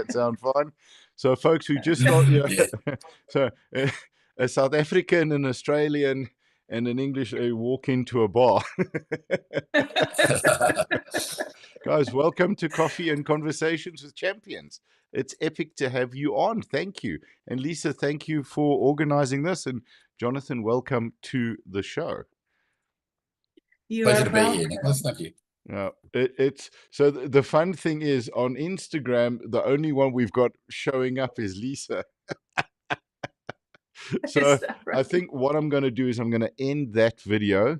that sound fine? So folks who just start, Yeah. so a South African, an Australian, and an English walk into a bar. Guys, welcome to Coffee and Conversations with Champions. It's epic to have you on. Thank you. And Lisa, thank you for organizing this. And Jonathan, welcome to the show. Pleasure to be here, Nicholas. Thank you. It's so the fun thing is on Instagram, the only one we've got showing up is Lisa. So Right? I think what I'm going to do is I'm going to end that video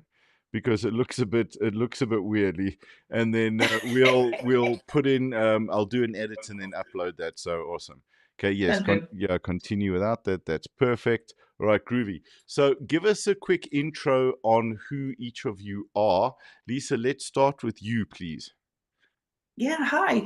because it looks a bit weirdly, and then we'll put in I'll do an edit and then upload that. So awesome. Okay, yes, continue without that. That's perfect. All right, groovy. So give us a quick intro on who each of you are. Lisa, let's start with you, please. Yeah, hi.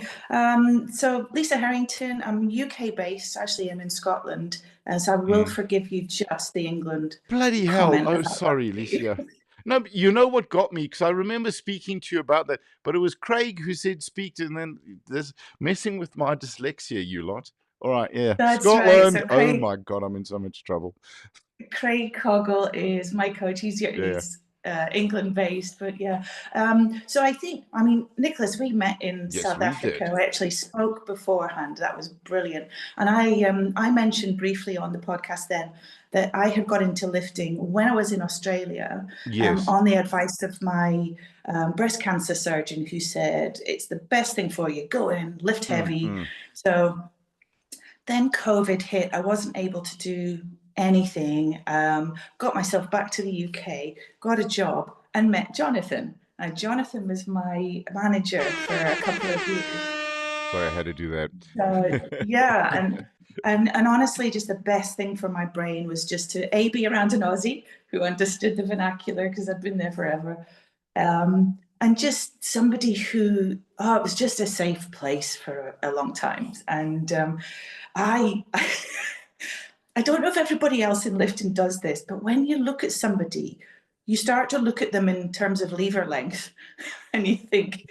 So Lisa Hetherington, I'm UK based. Actually, I'm in Scotland, so I will forgive you just the England. Bloody hell! Oh, sorry, Lisa. No, but you know what got me? Because I remember speaking to you about that, but it was Craig who said speak to, and then there's messing with my dyslexia, you lot. All right, yeah. That's Scotland. right. So Craig, oh my God, I'm in so much trouble. Craig Coggle is my coach. He's England based, but yeah. So I mean, Nicholas, we met in South Africa. We actually spoke beforehand. That was brilliant. And I mentioned briefly on the podcast then that I had got into lifting when I was in Australia, on the advice of my breast cancer surgeon, who said it's the best thing for you. Go in, lift heavy. So then COVID hit. I wasn't able to do anything. Got myself back to the UK, got a job, and met Jonathan. Jonathan was my manager for a couple of years. Sorry, I had to do that. Yeah, and honestly, just the best thing for my brain was just to be around an Aussie who understood the vernacular, because I'd been there forever, and just somebody who it was just a safe place for a long time. And I don't know if everybody else in lifting does this, but when you look at somebody, you start to look at them in terms of lever length, and you think,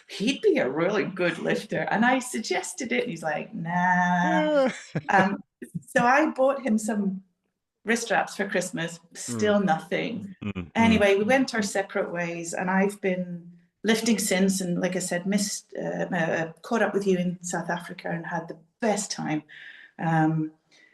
he'd be a really good lifter. And I suggested it, and he's like, nah. So I bought him some wrist straps for Christmas, still nothing. Anyway, we went our separate ways, and I've been lifting since, and like I said, caught up with you in South Africa and had the best time.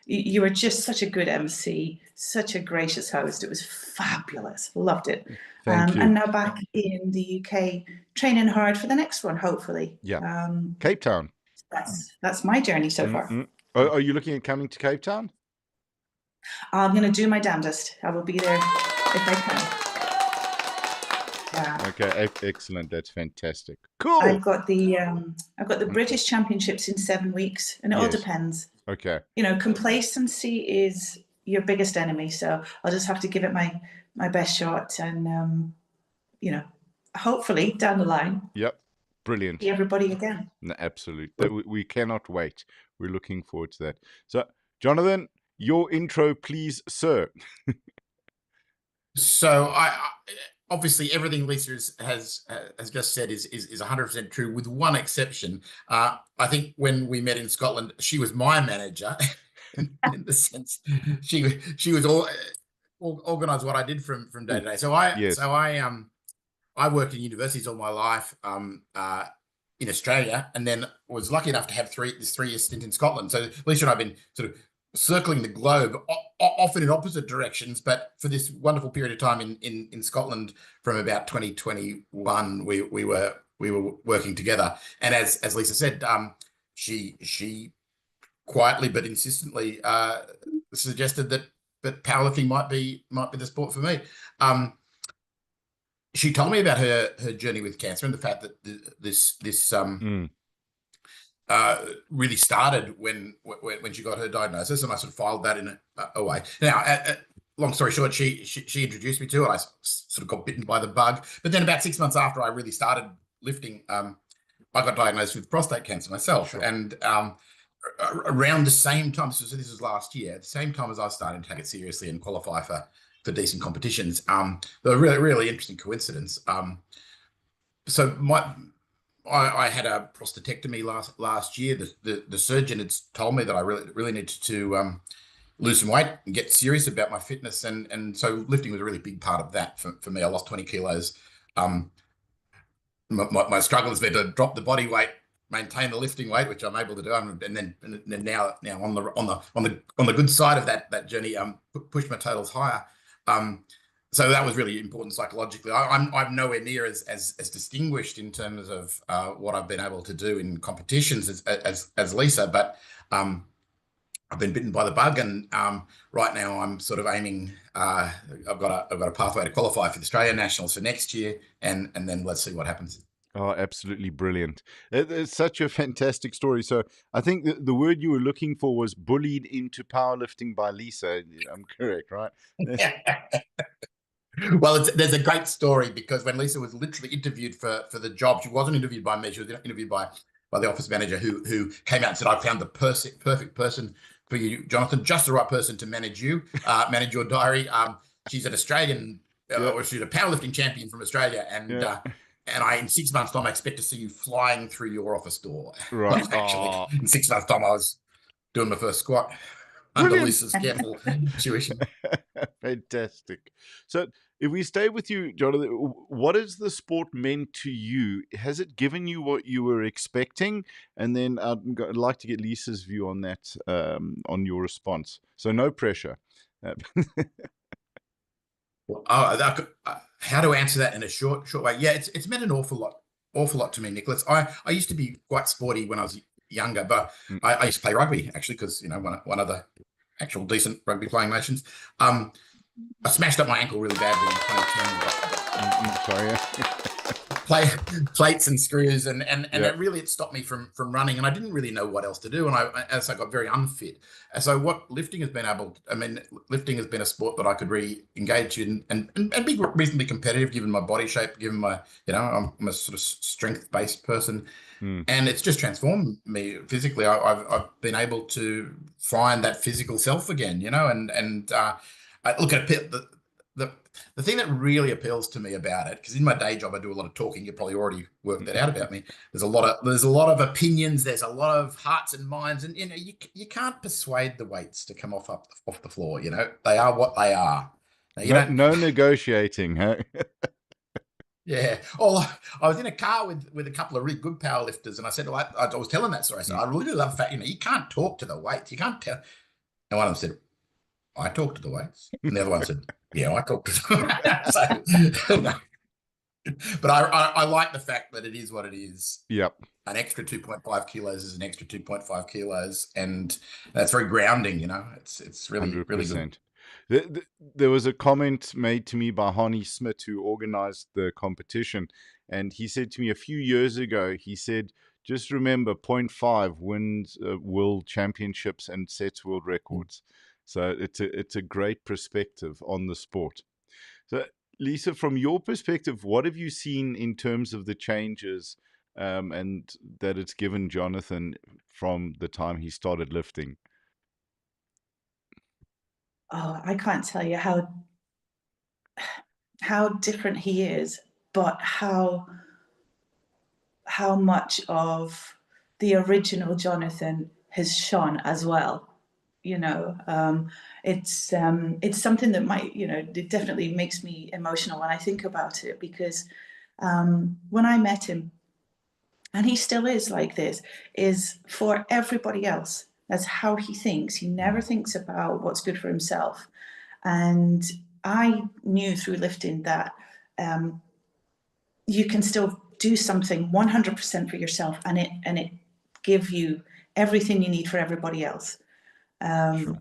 You were just such a good MC, such a gracious host. It was fabulous. Loved it. Thank you. And now back in the UK, training hard for the next one, hopefully. Yeah. Cape Town. That's my journey so far. Are you looking at coming to Cape Town? I'm going to do my damnedest. I will be there if I can. Yeah. Okay, excellent. That's fantastic. Cool. I've got the British Championships in 7 weeks, and it all depends. Okay. You know, complacency is your biggest enemy, so I'll just have to give it my best shot, and you know, hopefully down the line. Yep. Brilliant. See everybody again. No, absolutely. We cannot wait. We're looking forward to that. So, Jonathan, your intro, please, sir. So I obviously everything Lisa has just said is 100% true, with one exception. I think when we met in Scotland, she was my manager, in the sense she was all organised what I did from day to day. So I worked in universities all my life in Australia, and then was lucky enough to have this 3-year stint in Scotland. So Lisa and I have been sort of circling the globe, often in opposite directions, but for this wonderful period of time in Scotland from about 2021, we were working together. And as Lisa said, she quietly but insistently suggested that powerlifting might be the sport for me. She told me about her journey with cancer, and the fact that this really started when she got her diagnosis, and I sort of filed that in a way. Now, long story short, she introduced me to it. I sort of got bitten by the bug. But then about 6 months after I really started lifting, I got diagnosed with prostate cancer myself. Sure. And around the same time, so this was last year, at the same time as I was starting to take it seriously and qualify for decent competitions, a really, really interesting coincidence. So I had a prostatectomy last year. The surgeon had told me that I really needed to lose some weight and get serious about my fitness, and so lifting was a really big part of that for me. I lost 20 kilos. My struggle has been to drop the body weight, maintain the lifting weight, which I'm able to do, and then now on the good side of that journey, push my totals higher. So that was really important psychologically. I'm nowhere near as distinguished in terms of what I've been able to do in competitions as Lisa, but I've been bitten by the bug, and right now I'm sort of aiming. I've got a pathway to qualify for the Australian Nationals for next year, and then let's see what happens. Oh, absolutely brilliant! It's such a fantastic story. So I think the word you were looking for was bullied into powerlifting by Lisa. I'm correct, right? Well, there's a great story, because when Lisa was literally interviewed for the job, she wasn't interviewed by me. She was interviewed by the office manager, who came out and said, "I found the perfect person for you, Jonathan, just the right person to manage you, manage your diary. She's an Australian, or she's a powerlifting champion from Australia, and in 6 months' time, I expect to see you flying through your office door." Right. Well, actually, in 6 months' time, I was doing my first squat under Lisa's careful tuition. Fantastic. So if we stay with you, Jonathan, what has the sport meant to you? Has it given you what you were expecting? And then I'd like to get Lisa's view on that, on your response. So no pressure. How to answer that in a short way? Yeah, it's meant an awful lot to me, Nicholas. I used to be quite sporty when I was younger, but I used to play rugby, actually, because one of the actual decent rugby playing nations. I smashed up my ankle really badly in 2010. Plates and screws, and it stopped me from running, and I didn't really know what else to do, and I got very unfit. And so what lifting has been lifting has been a sport that I could really engage in and be reasonably competitive, given my body shape, given my, I'm a sort of strength-based person. And it's just transformed me physically. I've been able to find that physical self again, and I look at the thing that really appeals to me about it, because in my day job I do a lot of talking. You probably already worked that out about me. There's a lot of opinions. There's a lot of hearts and minds, and you can't persuade the weights to come off the floor. They are what they are. Now, no negotiating, huh? Yeah. Oh, I was in a car with a couple of really good powerlifters, and I said, I was telling that story. I said, I really love the fact, you can't talk to the weights. You can't tell. And one of them said, I talk to the weights. And the other one said, yeah, I talk to them. No. But I like the fact that it is what it is. Yep. An extra 2.5 kilos is an extra 2.5 kilos. And that's very grounding, It's really, 100%. Really good. There was a comment made to me by Hani Smith, who organized the competition. And he said to me a few years ago, he said, just remember 0.5 wins world championships and sets world records. So it's a great perspective on the sport. So Lisa, from your perspective, what have you seen in terms of the changes and that it's given Jonathan from the time he started lifting? Oh, I can't tell you how different he is, but how much of the original Jonathan has shone as well. It's something that might, it definitely makes me emotional when I think about it, because when I met him, and he still is like this, is for everybody else. That's how he thinks. He never thinks about what's good for himself. And I knew through lifting that you can still do something 100% for yourself, and it give you everything you need for everybody else. Sure.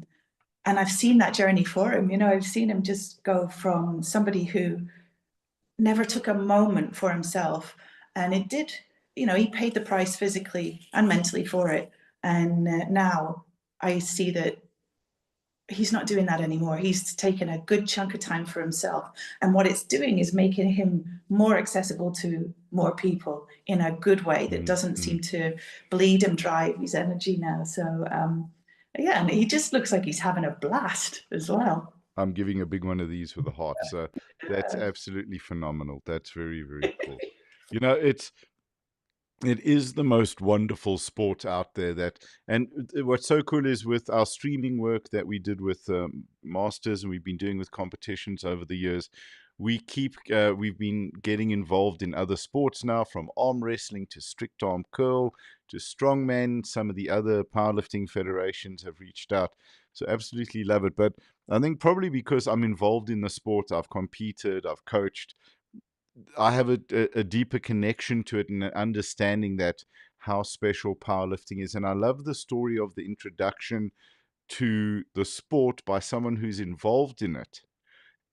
And I've seen that journey for him. I've seen him just go from somebody who never took a moment for himself, and it did, he paid the price physically and mentally for it. And now I see that he's not doing that anymore. He's taken a good chunk of time for himself, and what it's doing is making him more accessible to more people in a good way that doesn't seem to bleed him dry of his energy now. So yeah, and he just looks like he's having a blast as well. I'm giving a big one of these with a heart. So that's absolutely phenomenal. That's very, very cool. It is the most wonderful sport out there. And what's so cool is with our streaming work that we did with Masters, and we've been doing with competitions over the years, we've been getting involved in other sports now, from arm wrestling to strict arm curl to strongman. Some of the other powerlifting federations have reached out. So absolutely love it. But I think probably because I'm involved in the sport, I've competed, I've coached, I have a deeper connection to it and an understanding that how special powerlifting is. And I love the story of the introduction to the sport by someone who's involved in it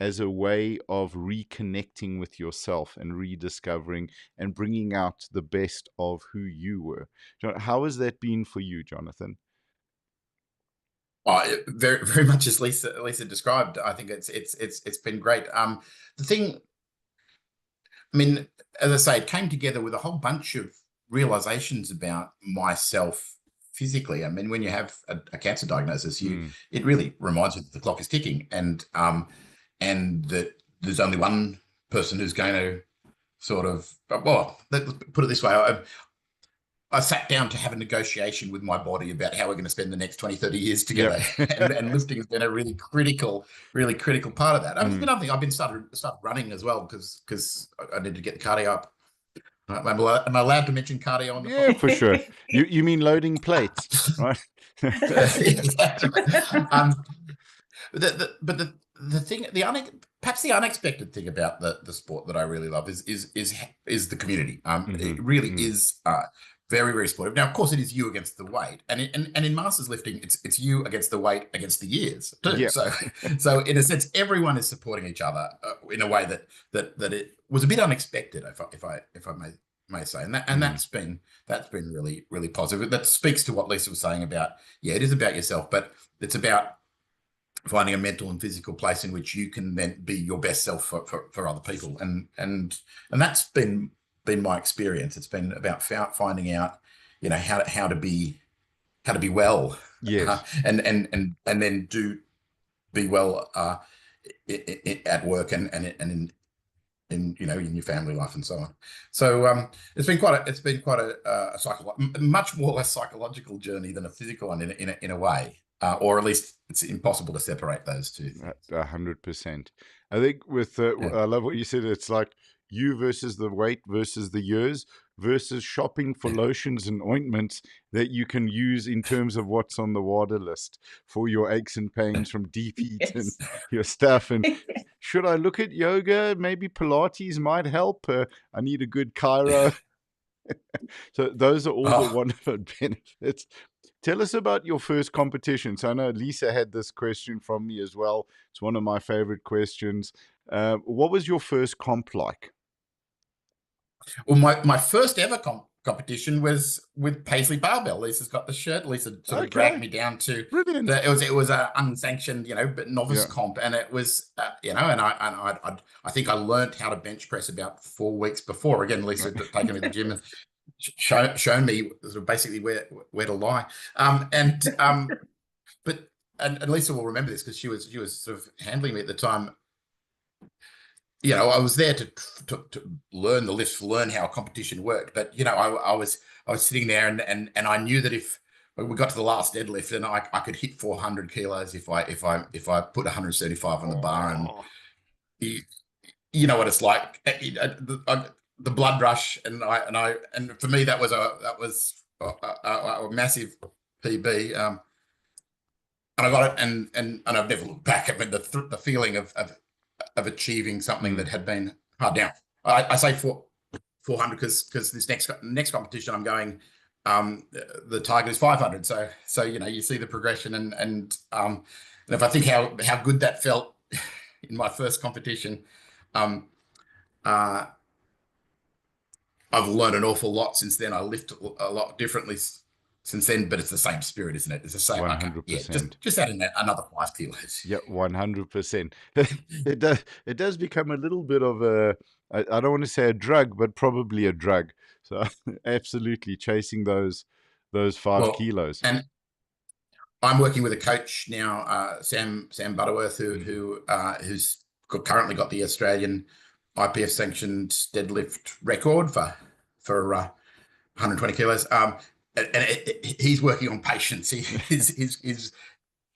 as a way of reconnecting with yourself and rediscovering and bringing out the best of who you were. How has that been for you, Jonathan? Oh, very, very much as Lisa described. I think it's been great. The thing, I mean, as I say, it came together with a whole bunch of realizations about myself physically. I mean, when you have a cancer diagnosis, it really reminds you that the clock is ticking, and that there's only one person who's going to sort of, well, let's put it this way. I sat down to have a negotiation with my body about how we're going to spend the next 20, 30 years together. Yep. and lifting has been a really critical part of that. It's been nothing. I've been started running as well because I need to get the cardio up. Am I allowed to mention cardio on the podcast? For sure. You mean loading plates, right? But the thing, perhaps the unexpected thing about the sport that I really love is the community. It really is very, very supportive. Now, of course, it is you against the weight, and in masters lifting, it's you against the weight against the years too. Yep. So in a sense, everyone is supporting each other in a way that it was a bit unexpected, if I may say, and that's been really, really positive. That speaks to what Lisa was saying about, it is about yourself, but it's about finding a mental and physical place in which you can then be your best self for other people, and that's been my experience. It's been about finding out, how to be well, and then be well at work and in your family life and so on. So it's been quite a much more less psychological journey than a physical one in a way. Or at least it's impossible to separate those two. 100%. I think with I love what you said. It's like you versus the weight versus the years versus shopping for lotions and ointments that you can use in terms of what's on the WADA list for your aches and pains from deep heat and your stuff. And should I look at yoga? Maybe Pilates might help. I need a good chiro. So those are all the wonderful benefits. Tell us about your first competition. So I know Lisa had this question from me as well. It's one of my favorite questions. What was your first comp like? Well, my first ever competition was with Paisley Barbell. Lisa's got the shirt. Lisa sort of dragged me down to. Brilliant. It was an unsanctioned, but novice comp, and it was, and I think I learned how to bench press about 4 weeks before. Again, Lisa had taken me to the gym and shown me sort of basically where to lie. But Lisa will remember this because she was sort of handling me at the time. I was there to learn the lifts, learn how a competition worked. But I was sitting there and I knew that if we got to the last deadlift, and I could hit 400 kilos if I put 175 on the bar, and you know what it's like. The blood rush, and for me that was a massive PB, and I got it, and I've never looked back. I mean, the feeling of achieving something that had been hard. Now I say 400 because this next competition I'm going, the target is 500. So you see the progression, and if I think how good that felt in my first competition, I've learned an awful lot since then. I lift a lot differently since then, but it's the same spirit, isn't it? It's the same. 100%. Just adding another 5 kilos. Yeah, 100%. It does become a little bit of I don't want to say a drug, but probably a drug. So absolutely chasing those 5 kilos. And I'm working with a coach now, Sam Butterworth, who's currently got the Australian IPF sanctioned deadlift record for 120 kilos. He's working on patience. His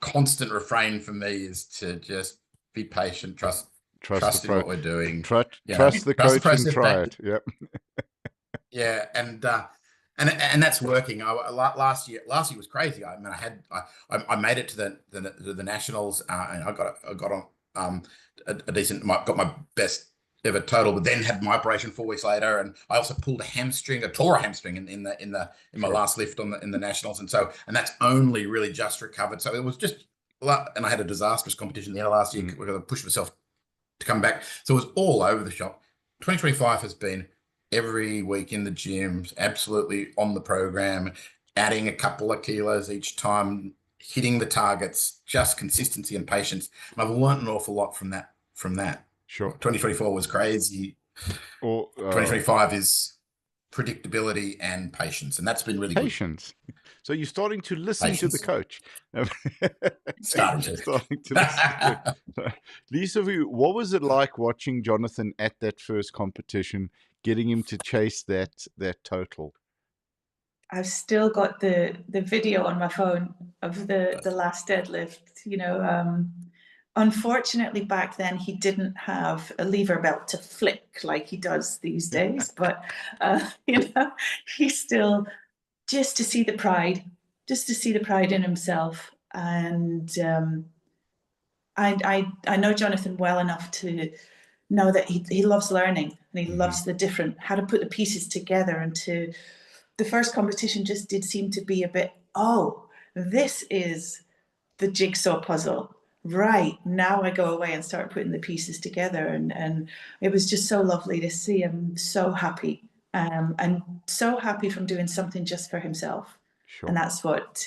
constant refrain for me is to just be patient, trust in what we're doing. Trust the coach and try it. Yep. Yeah, and that's working. Last year was crazy. I mean, I made it to the nationals, and I got on a decent, got my best ever total, but then had my operation 4 weeks later, and I also pulled tore a hamstring in my last lift in the nationals, and that's only really just recovered. So it was just, and I had a disastrous competition the end of last year. We're going to push myself to come back, so it was all over the shop. 2025 has been every week in the gym, absolutely on the program, adding a couple of kilos each time, hitting the targets, just consistency and patience. And I've learned an awful lot from that. Sure. 2024 was crazy. 2025 is predictability and patience, and that's been really good. So you're starting to listen to the coach. Starting to listen to Lisa, what was it like watching Jonathan at that first competition, getting him to chase that total? I've still got the video on my phone of the last deadlift. Unfortunately, back then he didn't have a lever belt to flick like he does these days. But he still, just to see the pride in himself. And I know Jonathan well enough to know that he loves learning, and he loves how to put the pieces together. And the first competition just did seem to be a bit, this is the jigsaw puzzle. Right, now I go away and start putting the pieces together. And it was just so lovely to see him so happy, and so happy from doing something just for himself. Sure. And that's what,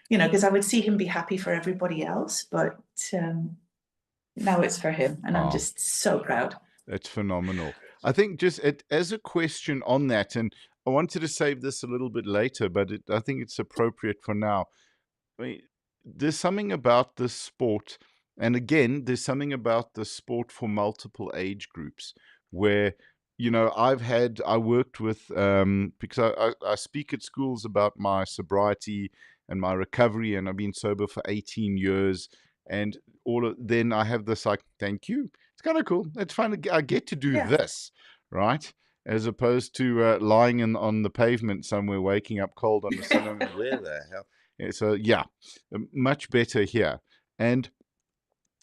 because I would see him be happy for everybody else, but now it's for him, and I'm just so proud. That's phenomenal. I think just as a question on that, and I wanted to save this a little bit later, but I think it's appropriate for now. I mean, there's something about this sport, and again, there's something about the sport for multiple age groups where, I worked with, because I speak at schools about my sobriety and my recovery, and I've been sober for 18 years, and then I have this like, thank you. It's kind of cool. It's fun. I get to do this, right? As opposed to lying on the pavement somewhere, waking up cold on the Sunday. Where the hell? So yeah, much better here. And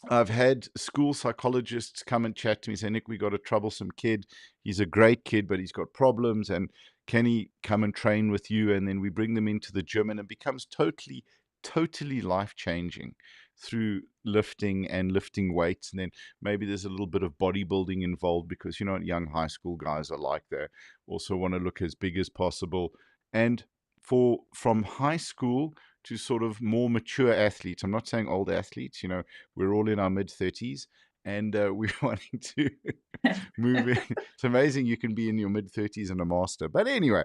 I've had school psychologists come and chat to me, say, Nick, we got a troublesome kid. He's a great kid, but he's got problems. And can he come and train with you? And then we bring them into the gym, and it becomes totally, totally life-changing through lifting and lifting weights. And then maybe there's a little bit of bodybuilding involved, because, young high school guys are like that. Also want to look as big as possible. And from high school to sort of more mature athletes, I'm not saying old athletes, we're all in our mid-30s, and we're wanting to move in. It's amazing you can be in your mid-30s and a master. But anyway,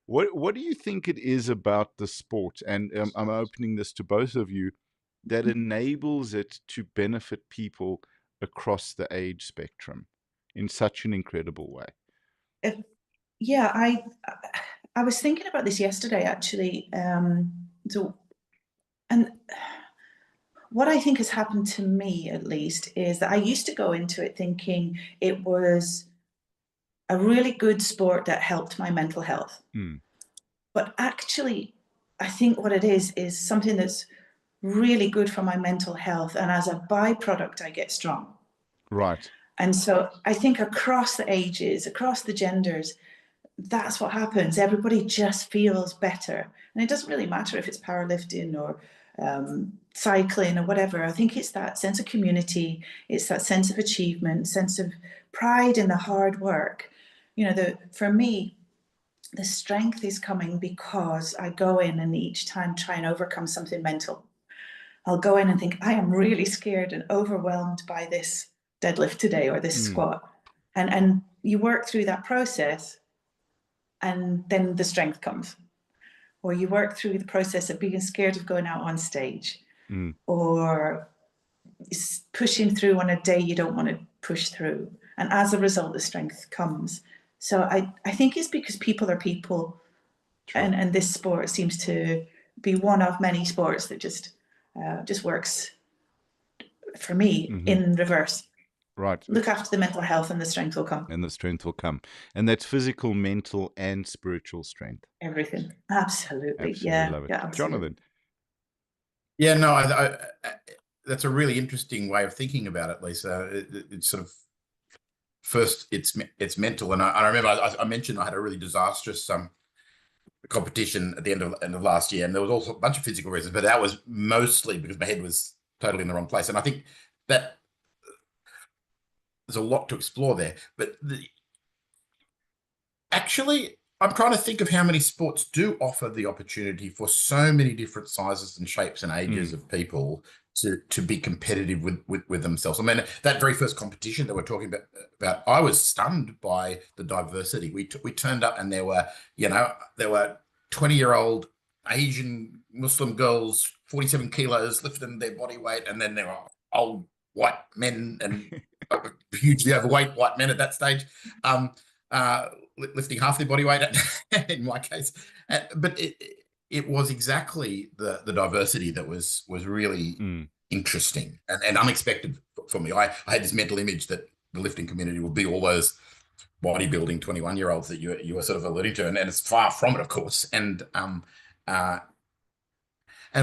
what do you think it is about the sport, and I'm opening this to both of you, that enables it to benefit people across the age spectrum in such an incredible way? I was thinking about this yesterday, actually. And what I think has happened to me, at least, is that I used to go into it thinking it was a really good sport that helped my mental health. But actually, I think what it is something that's really good for my mental health. And as a byproduct, I get strong. Right. And so I think across the ages, across the genders, that's what happens. Everybody just feels better. And it doesn't really matter if it's powerlifting or cycling or whatever. I think it's that sense of community. It's that sense of achievement, sense of pride in the hard work. For me, the strength is coming because I go in and each time try and overcome something mental. I'll go in and think, I am really scared and overwhelmed by this deadlift today or this squat. And you work through that process, and then the strength comes. Or you work through the process of being scared of going out on stage, or pushing through on a day you don't want to push through. And as a result, the strength comes. So I think it's because people are people, and this sport seems to be one of many sports that just works for me in reverse. Right. Look after the mental health and the strength will come. And the strength will come. And that's physical, mental, and spiritual strength. Everything. Absolutely. Absolutely Yeah. love it. Yeah, absolutely. Jonathan. Yeah, no, I that's a really interesting way of thinking about it, Lisa. It's sort of, first, it's mental. And I remember I mentioned I had a really disastrous competition at the end of last year, and there was also a bunch of physical reasons, but that was mostly because my head was totally in the wrong place. And I think that there's a lot to explore there. But actually, I'm trying to think of how many sports do offer the opportunity for so many different sizes and shapes and ages of people to be competitive with themselves. I mean, that very first competition that we're talking about, I was stunned by the diversity. We turned up, and there were 20-year-old Asian Muslim girls, 47 kilos, lifting their body weight, and then there were old white men and hugely overweight white men at that stage, lifting half their body weight in my case. But it was exactly the diversity that was really interesting and unexpected for me. I had this mental image that the lifting community would be all those bodybuilding 21-year-olds that you were sort of alluding to, and it's far from it, of course. And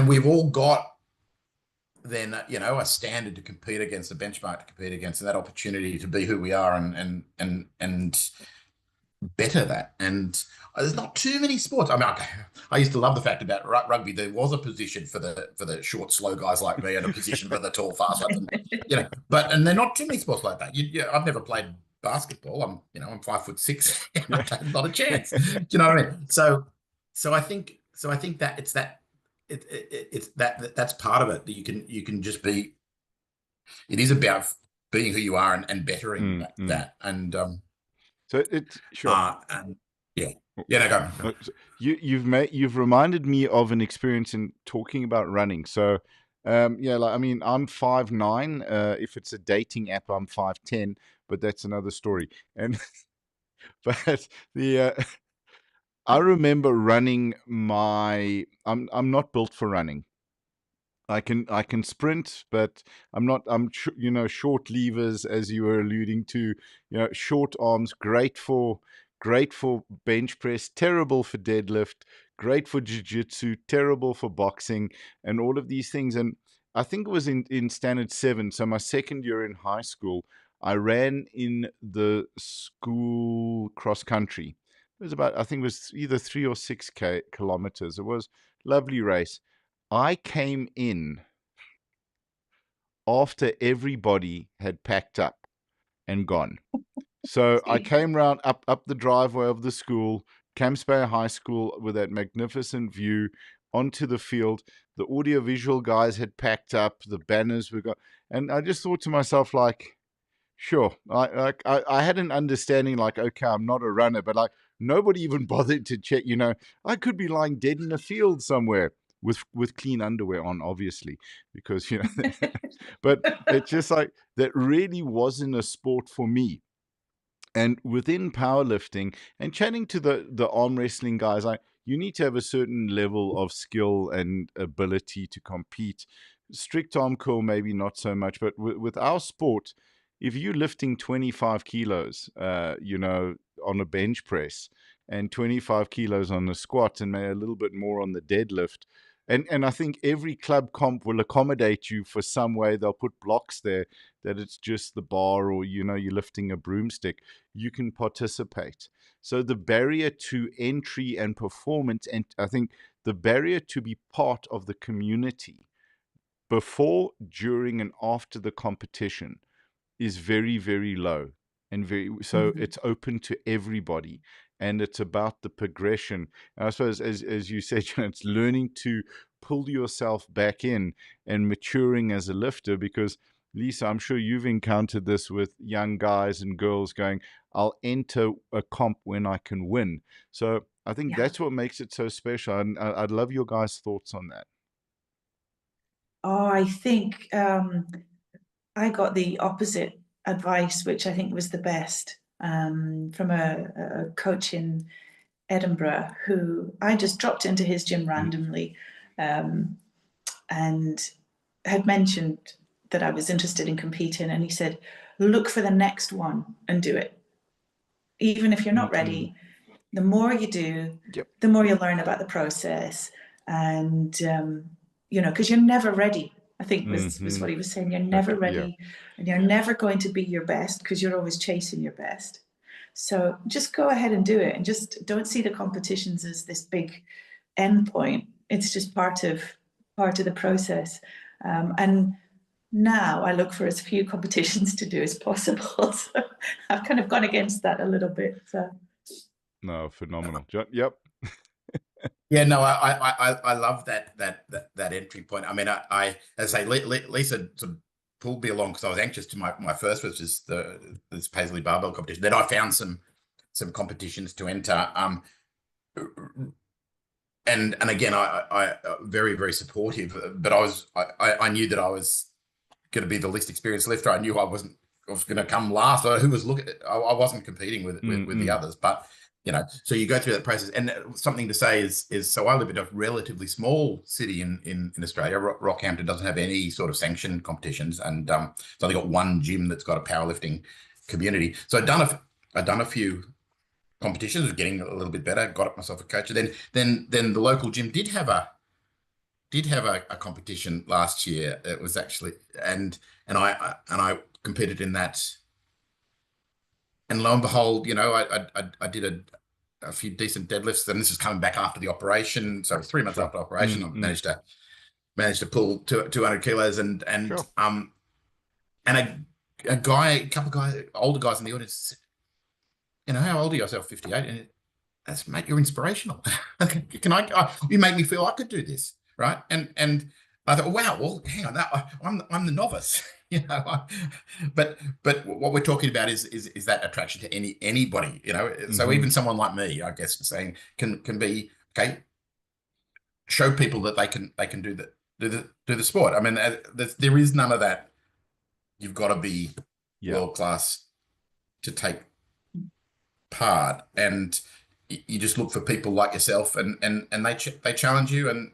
we've all got then a standard to compete against, a benchmark to compete against, and that opportunity to be who we are and better that. And there's not too many sports. I mean, I used to love the fact about rugby. There was a position for the short, slow guys like me, and a position for the tall, fast ones. And, and there are not too many sports like that. I've never played basketball. I'm 5'6". Not a chance. Do you know what I mean? So I think that it's that that's part of it, that you can just be. It is about being who you are and bettering that. And so it's sure. No, go. You've reminded me of an experience in talking about running. So I'm 5'9". If it's a dating app, I'm 5'10", but that's another story. And but I remember running I'm not built for running. I can sprint, but I'm short levers, as you were alluding to, short arms, great for bench press, terrible for deadlift, great for jiu-jitsu, terrible for boxing, and all of these things. And I think it was in standard 7, so my second year in high school, I ran in the school cross country. It was I think it was either 3 or 6 kilometers. It was a lovely race. I came in after everybody had packed up and gone. So I came round up the driveway of the school, Camps Bay High School, with that magnificent view onto the field. The audiovisual guys had packed up, the banners were gone. And I just thought to myself, like, sure. I had an understanding, like, okay, I'm not a runner, but like nobody even bothered to check, I could be lying dead in a field somewhere with clean underwear on, obviously, because, but it's just like, that really wasn't a sport for me. And within powerlifting and chatting to the arm wrestling guys, you need to have a certain level of skill and ability to compete. Strict arm curl, maybe not so much, but with our sport, if you're lifting 25 kilos, on a bench press, and 25 kilos on the squat, and maybe a little bit more on the deadlift, and I think every club comp will accommodate you for some way. They'll put blocks there that it's just the bar, or, you're lifting a broomstick. You can participate. So the barrier to entry and performance, and I think the barrier to be part of the community before, during, and after the competition is very, very low, and it's open to everybody, and it's about the progression. And I suppose, as you said, it's learning to pull yourself back in and maturing as a lifter, because, Lisa, I'm sure you've encountered this with young guys and girls going, I'll enter a comp when I can win. So I think that's what makes it so special, and I'd love your guys' thoughts on that. Oh, I think I got the opposite advice, which I think was the best. from a coach in Edinburgh who I just dropped into his gym randomly, and had mentioned that I was interested in competing, and he said, look for the next one and do it. Even if you're not ready, the more you do, the more you learn about the process. And, you know, because you're never ready, I think was what he was saying. You're never ready, and you're never going to be your best because you're always chasing your best. So just go ahead and do it, and just don't see the competitions as this big end point. It's just part of the process. And now I look for as few competitions to do as possible. So I've kind of gone against that a little bit. So. No, phenomenal. Yep. Yeah, no, I love that entry point. I mean, I as I say, Lisa sort of pulled me along because I was anxious to my first, which is this Paisley barbell competition. Then I found some competitions to enter. And again, I very, very supportive, but I knew that I was going to be the least experienced lifter. I knew I was going to come last. Or who was looking? I wasn't competing with the others, but you know. So you go through that process. And something to say is so I live in a relatively small city in Australia. Rockhampton doesn't have any sort of sanctioned competitions, and it's only got one gym that's got a powerlifting community. So I'd done a few competitions, was getting a little bit better, got myself a coach. And then the local gym did have a competition last year. It was actually and I competed in that, and lo and behold, you know, I did a few decent deadlifts. And this is coming back after the operation, so 3 months after operation. I managed to pull 200 kilos, and a couple of guys, older guys in the audience, you know, how old are you? I said 58, and that's, mate, you're inspirational. Can I? You make me feel I could do this, right? And I thought, wow, well, hang on, I'm the novice, you know. But what we're talking about is that attraction to anybody, you know. So even someone like me, I guess, saying can be okay. Show people that they can do the sport. I mean, there is none of that. You've got to be world class to take part, and you just look for people like yourself, and they challenge you and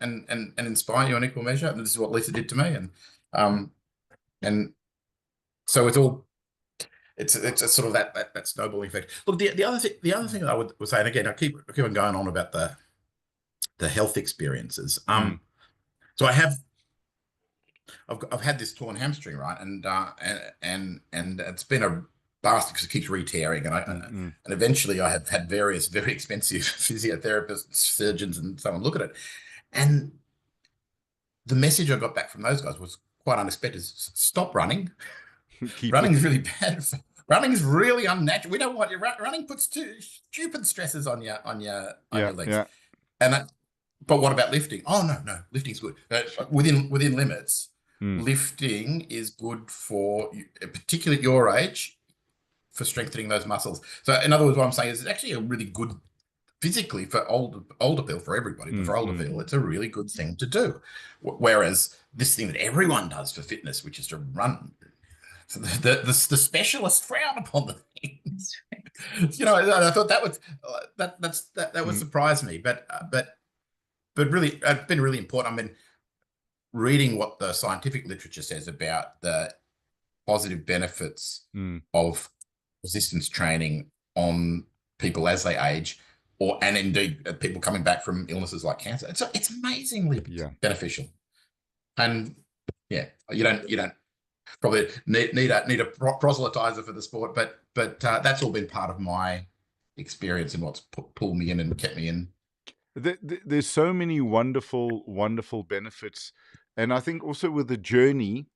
inspire you on equal measure. And this is what Lisa did to me, and so it's a sort of that snowballing effect. Look, the other thing that I would say, and again, I keep on going on about the health experiences. So I've had this torn hamstring, right, and it's been a bastard because it keeps re-tearing, and eventually I have had various very expensive physiotherapists, surgeons, and someone look at it, and the message I got back from those guys was quite unexpected: stop running. Running is really bad. Running is really unnatural. We don't want you. Running puts stupid stresses on your legs. Yeah. And but what about lifting? Oh no, lifting's good within limits. Lifting is good for particularly at your age, for strengthening those muscles. So in other words, what I'm saying is it's actually a really good physically for older people, for everybody, but for older people, it's a really good thing to do. Whereas this thing that everyone does for fitness, which is to run, so the specialists frown upon the thing. You know, I thought that would surprise me, but really, it's been really important. I mean, reading what the scientific literature says about the positive benefits of resistance training on people as they age, and indeed people coming back from illnesses like cancer. It's amazingly beneficial. And yeah, you don't probably need a proselytizer for the sport, but that's all been part of my experience and what's pulled me in and kept me in. There's so many wonderful benefits, and I think also with the journey.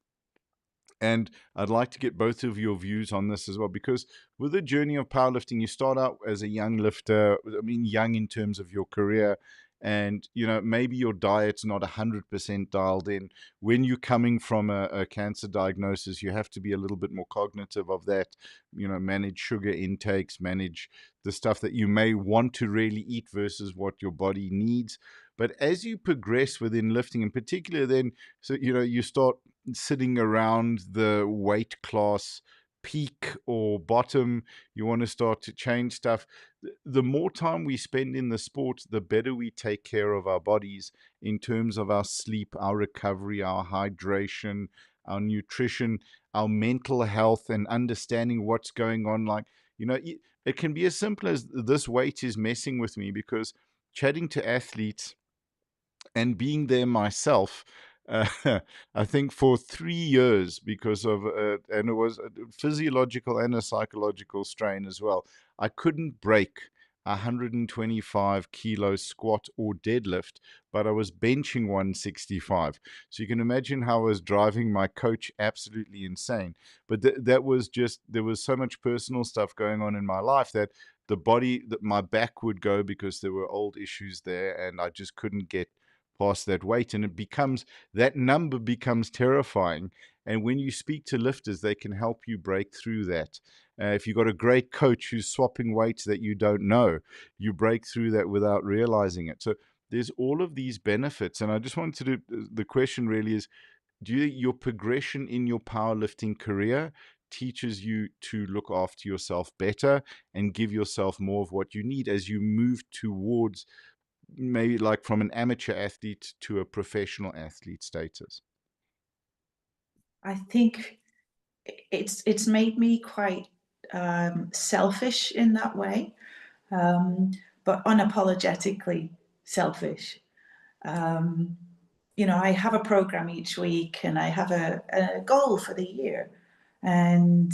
And I'd like to get both of your views on this as well, because with the journey of powerlifting, you start out as a young lifter. I mean, young in terms of your career, and you know, maybe your diet's not 100% dialed in. When you're coming from a cancer diagnosis, you have to be a little bit more cognitive of that. You know, manage sugar intakes, manage the stuff that you may want to really eat versus what your body needs. But as you progress within lifting, in particular, then, so you know, you start sitting around the weight class peak or bottom, you want to start to change stuff. The more time we spend in the sport, the better we take care of our bodies in terms of our sleep, our recovery, our hydration, our nutrition, our mental health, and understanding what's going on. Like, you know, it can be as simple as this weight is messing with me, because chatting to athletes and being there myself, I think for 3 years, because of, and it was a physiological and a psychological strain as well, I couldn't break 125 kilo squat or deadlift, but I was benching 165. So you can imagine how I was driving my coach absolutely insane. But that was just, there was so much personal stuff going on in my life that the body, that my back would go because there were old issues there, and I just couldn't get past that weight. And it becomes, that number becomes terrifying. And when you speak to lifters, they can help you break through that. If you've got a great coach who's swapping weights that you don't know, you break through that without realizing it. So there's all of these benefits. And I just wanted to, the question really is, do you think your progression in your powerlifting career teaches you to look after yourself better and give yourself more of what you need as you move towards maybe like from an amateur athlete to a professional athlete status? I think it's made me quite selfish in that way, but unapologetically selfish. You know, I have a program each week, and I have a goal for the year. And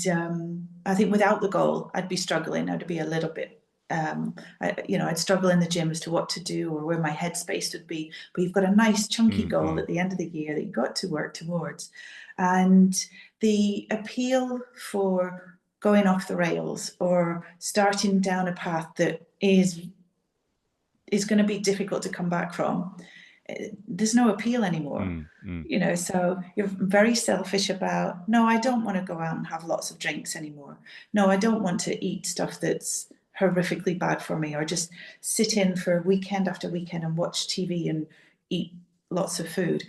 I think without the goal, I'd be struggling. I'd be a little bit, you know, I'd struggle in the gym as to what to do or where my headspace would be. But you've got a nice chunky goal at the end of the year that you've got to work towards. And the appeal for going off the rails or starting down a path that is going to be difficult to come back from, there's no appeal anymore. You know, so you're very selfish about, no, I don't want to go out and have lots of drinks anymore. No, I don't want to eat stuff that's horrifically bad for me, or just sit in for weekend after weekend and watch TV and eat lots of food,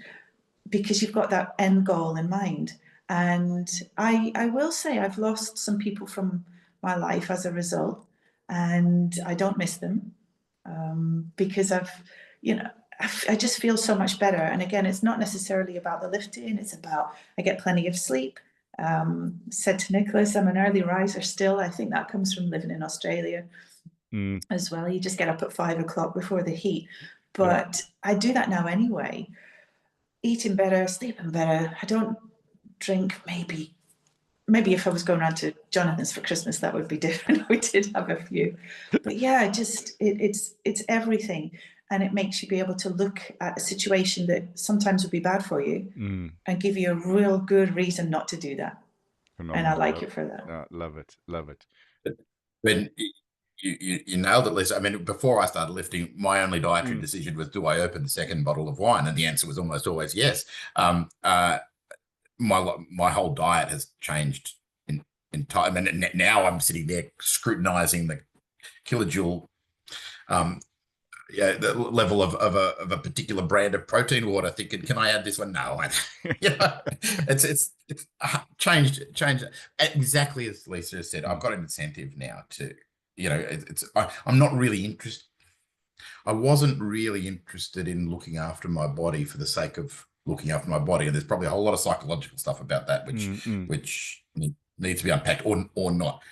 because you've got that end goal in mind. And I will say I've lost some people from my life as a result, and I don't miss them, because I've, you know, I just feel so much better. And again, it's not necessarily about the lifting. It's about, I get plenty of sleep. Said to Nicholas, I'm an early riser still. I think that comes from living in Australia as well. You just get up at 5 o'clock before the heat. But I do that now anyway. Eating better, sleeping better. I don't drink. Maybe if I was going around to Jonathan's for Christmas, that would be different. We did have a few. But yeah, just it's everything. And it makes you be able to look at a situation that sometimes would be bad for you and give you a real good reason not to do that. Phenomenal. And I like it for that. Love it. Love it. When you nailed it, Lisa. I mean, before I started lifting, my only dietary decision was, do I open the second bottle of wine? And the answer was almost always yes. My whole diet has changed in time. And now I'm sitting there scrutinizing the kilojoule the level of a particular brand of protein water, thinking, can I add this one? No. It's changed exactly as Lisa said. I've got an incentive now to, you know, I'm not really interested. I wasn't really interested in looking after my body for the sake of looking after my body, and there's probably a whole lot of psychological stuff about that which needs to be unpacked or not.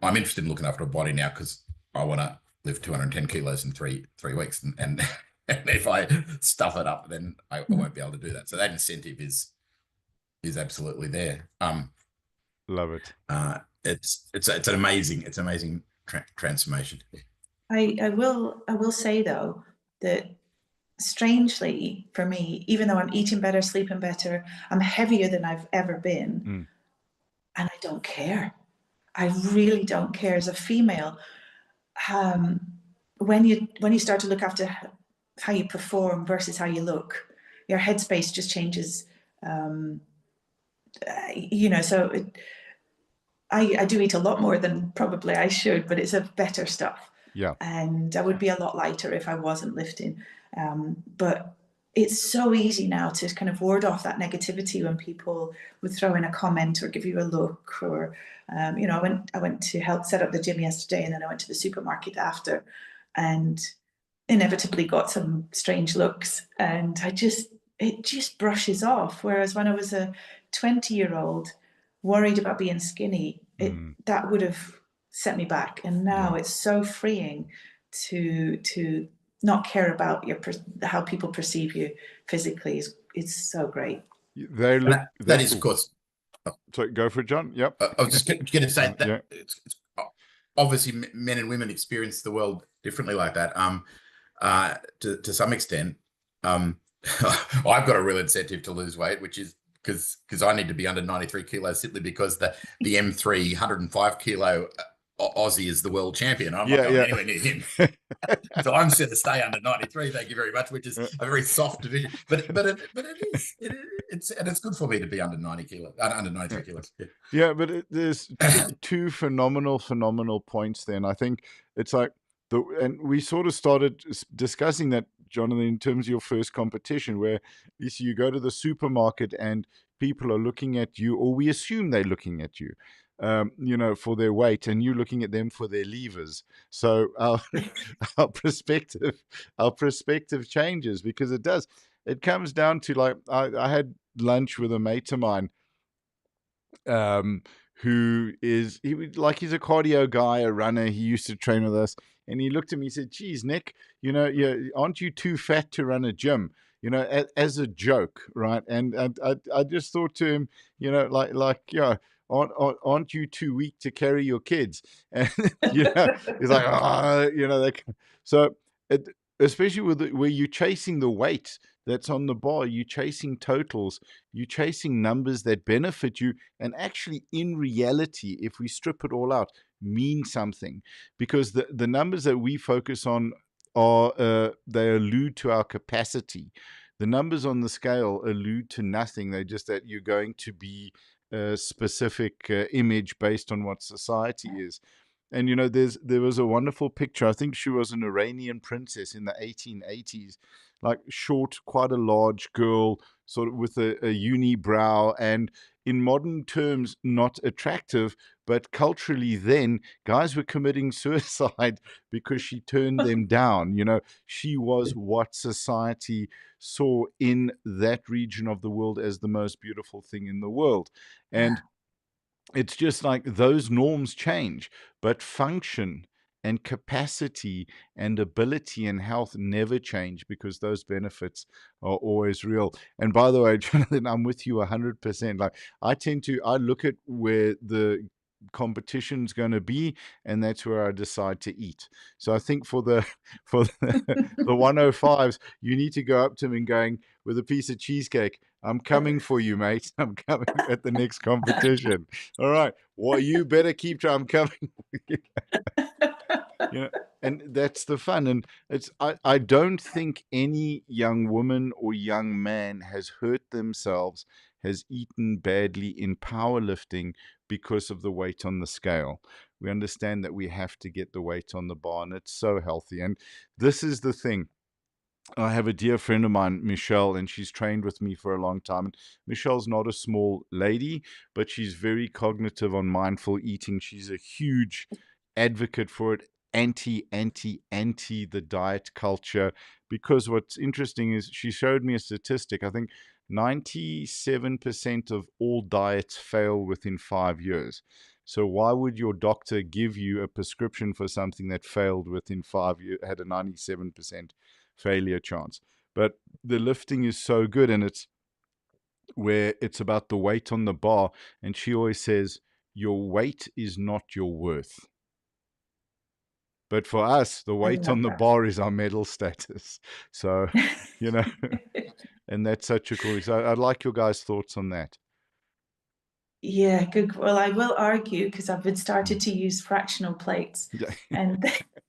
I'm interested in looking after a body now because I want to lift 210 kilos in three weeks, and if I stuff it up, then I won't be able to do that. So that incentive is absolutely there. Love it. It's an amazing transformation. I will say though that strangely for me, even though I'm eating better, sleeping better, I'm heavier than I've ever been, and I don't care. I really don't care. As a female, when you start to look after how you perform versus how you look, your headspace just changes. You know, so I do eat a lot more than probably I should, but it's a better stuff. Yeah. And I would be a lot lighter if I wasn't lifting. But it's so easy now to kind of ward off that negativity when people would throw in a comment or give you a look, or you know, I went to help set up the gym yesterday, and then I went to the supermarket after, and inevitably got some strange looks, and it just brushes off. Whereas when I was a 20-year-old worried about being skinny, that would have set me back. And now it's so freeing to not care about how people perceive you physically. It's so great. They look. That is, of course. So go for it, John. Yep. I was just going to say that it's obviously men and women experience the world differently like that. To some extent, I've got a real incentive to lose weight, which is because I need to be under 93 kilos simply because the M3 105 kilo Aussie is the world champion. I'm not going anywhere near him. So I'm set to stay under 93. Thank you very much, which is a very soft division. But it's good for me to be under 90 kilos, under 93 kilos. Yeah, but there's two phenomenal points there. And I think it's like, and we sort of started discussing that, Jonathan, in terms of your first competition, where you go to the supermarket and people are looking at you, or we assume they're looking at you, you know, for their weight, and you're looking at them for their levers. So our perspective changes, because it does. It comes down to, like, I had lunch with a mate of mine, who is, he's a cardio guy, a runner. He used to train with us, and he looked at me and said, "Geez, Nick, you know, aren't you too fat to run a gym?" You know, as a joke, right? And I just thought to him, you know, like yeah, aren't you too weak to carry your kids? And you know, he's like, oh, you know, so especially where you're chasing the weight that's on the bar, you're chasing totals, you're chasing numbers that benefit you, and actually, in reality, if we strip it all out, mean something, because the numbers that we focus on are they allude to our capacity. The numbers on the scale allude to nothing. They're just that you're going to be a specific image based on what society is. And, you know, there was a wonderful picture. I think she was an Iranian princess in the 1880s, like short, quite a large girl, sort of with a unibrow, and in modern terms, not attractive, but culturally then, guys were committing suicide because she turned them down. You know, she was what society saw in that region of the world as the most beautiful thing in the world. And it's just like those norms change, but function and capacity and ability and health never change, because those benefits are always real. And by the way, Jonathan, I'm with you 100%. Like, I look at where the competition's going to be, and that's where I decide to eat. So I think for the 105s, you need to go up to them and going with a piece of cheesecake, "I'm coming for you, mate. I'm coming at the next competition. All right. Well, you better keep trying. I'm coming." You know, and that's the fun. And I don't think any young woman or young man has hurt themselves, has eaten badly in powerlifting because of the weight on the scale. We understand that we have to get the weight on the bar, and it's so healthy. And this is the thing. I have a dear friend of mine, Michelle, and she's trained with me for a long time. And Michelle's not a small lady, but she's very cognitive on mindful eating. She's a huge advocate for it, anti the diet culture. Because what's interesting is she showed me a statistic. I think 97% of all diets fail within 5 years. So why would your doctor give you a prescription for something that failed within 5 years, had a 97% failure chance? But the lifting is so good, and it's where it's about the weight on the bar. And she always says, your weight is not your worth. But for us, the weight on the bar is our medal status. So, you know, and that's such a cool. So I'd like your guys' thoughts on that. Yeah, good. Well, I will argue, because I've been started to use fractional plates, and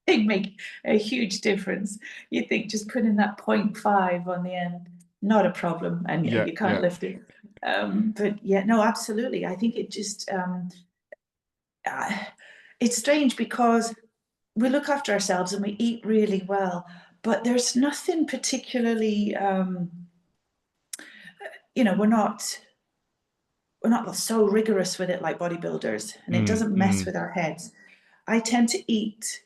they make a huge difference. You think just putting that 0.5 on the end, not a problem, and you can't lift it. But yeah, no, absolutely. I think it just it's strange, because we look after ourselves and we eat really well, but there's nothing particularly, you know, we're not so rigorous with it like bodybuilders, and it doesn't mess with our heads. I tend to eat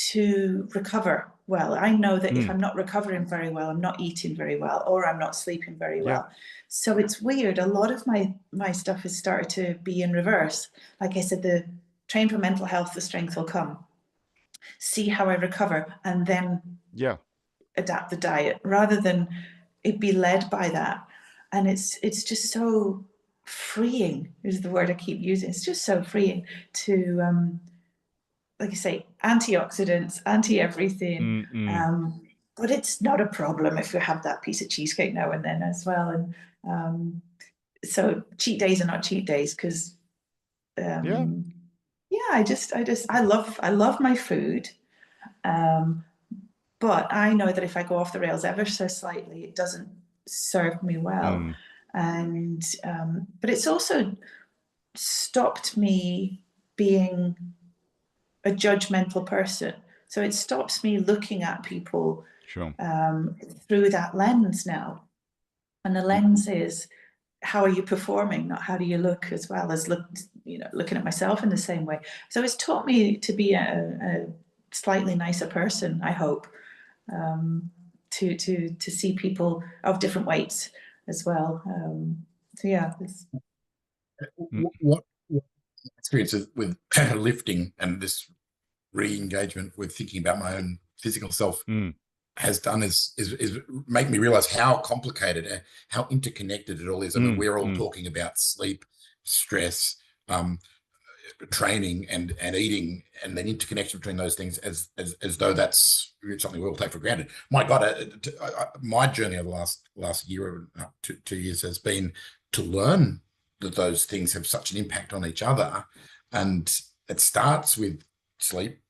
to recover well. I know that if I'm not recovering very well, I'm not eating very well, or I'm not sleeping very well. So it's weird. A lot of my stuff has started to be in reverse. Like I said, the train for mental health, the strength will come. See how I recover, and then adapt the diet, rather than it be led by that. And it's just so freeing, is the word I keep using. It's just so freeing to like I say, antioxidants, anti-everything. But it's not a problem if you have that piece of cheesecake now and then as well. And so cheat days are not cheat days, because I love my food. But I know that if I go off the rails ever so slightly, it doesn't serve me well. And but it's also stopped me being a judgmental person. So it stops me looking at people through that lens now. And the lens is, how are you performing, not how do you look, as well as looking at myself in the same way. So it's taught me to be a slightly nicer person, I hope, to see people of different weights as well. So yeah. What experiences with lifting and this re-engagement with thinking about my own physical self has done is make me realize how complicated, how interconnected it all is. I mean, we're all talking about sleep, stress, training, and eating, and then interconnection between those things as though that's something we all take for granted. My God, my journey over the last year or 2 years has been to learn that those things have such an impact on each other. And it starts with sleep,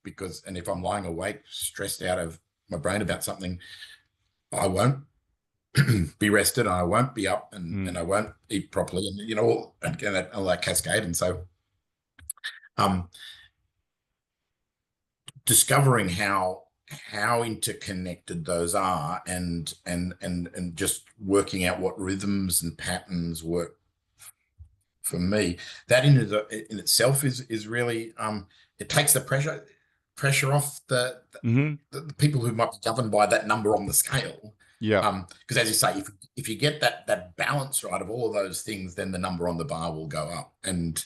and if I'm lying awake, stressed out of my brain about something, I won't be rested, and I won't be up, and I won't eat properly, and all that cascade. And so discovering how interconnected those are, and just working out what rhythms and patterns work for me, that in itself is really it takes the pressure off the people who might be governed by that number on the scale. Because as you say, if you get that balance right of all of those things, then the number on the bar will go up. And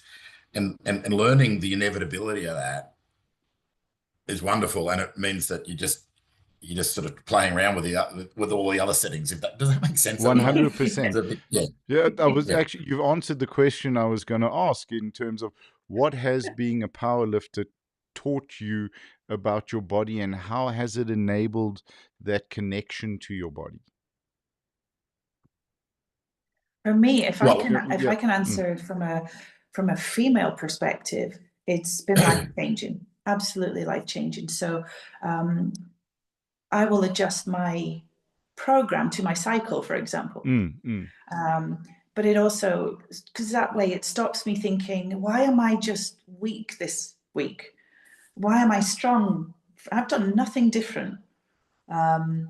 learning the inevitability of that is wonderful, and it means that you're just sort of playing around with all the other settings. Does that make sense? 100%. I was actually, you've answered the question I was going to ask, in terms of what has being a powerlifter taught you about your body, and how has it enabled that connection to your body? For me, if I can answer from a female perspective, it's been life-changing, absolutely life-changing. So I will adjust my program to my cycle, for example. But it also, because that way it stops me thinking, why am I just weak this week? Why am I strong? I've done nothing different. But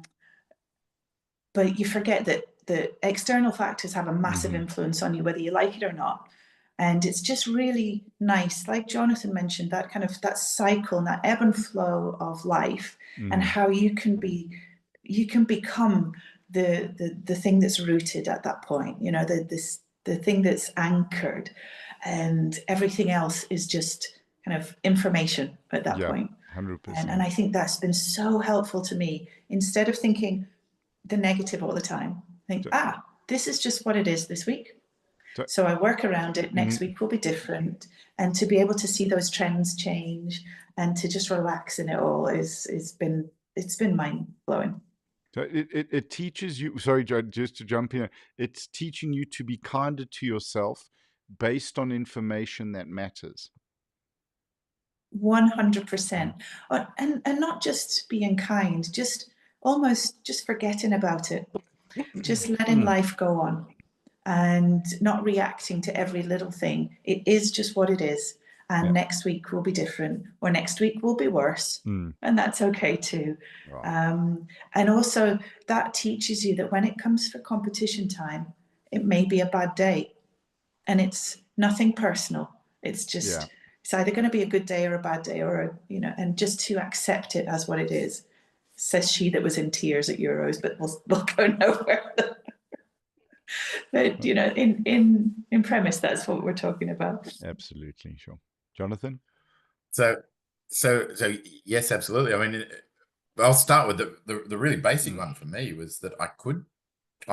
you forget that the external factors have a massive influence on you, whether you like it or not. And it's just really nice, like Jonathan mentioned, that kind of that cycle and that ebb and flow of life, and how you can become the thing that's rooted at that point, the thing that's anchored, and everything else is just kind of information at that point. 100%. And I think that's been so helpful to me. Instead of thinking the negative all the time, think, this is just what it is this week. So I work around it. Next week will be different. And to be able to see those trends change and to just relax in it all it's been mind blowing. So it teaches you, sorry, just to jump in, it's teaching you to be kinder to yourself based on information that matters. 100%. And not just being kind, just forgetting about it, just letting life go on and not reacting to every little thing. It is just what it is. and next week will be different, or next week will be worse, and that's okay too. Wow. And also that teaches you that when it comes for competition time, it may be a bad day, and it's nothing personal. It's just it's either going to be a good day or a bad day, or and just to accept it as what it is. Says she that was in tears at Euros, but we'll go nowhere. But in premise, that's what we're talking about. Absolutely, sure. Jonathan? So yes, absolutely. I mean, I'll start with the really basic one for me was that I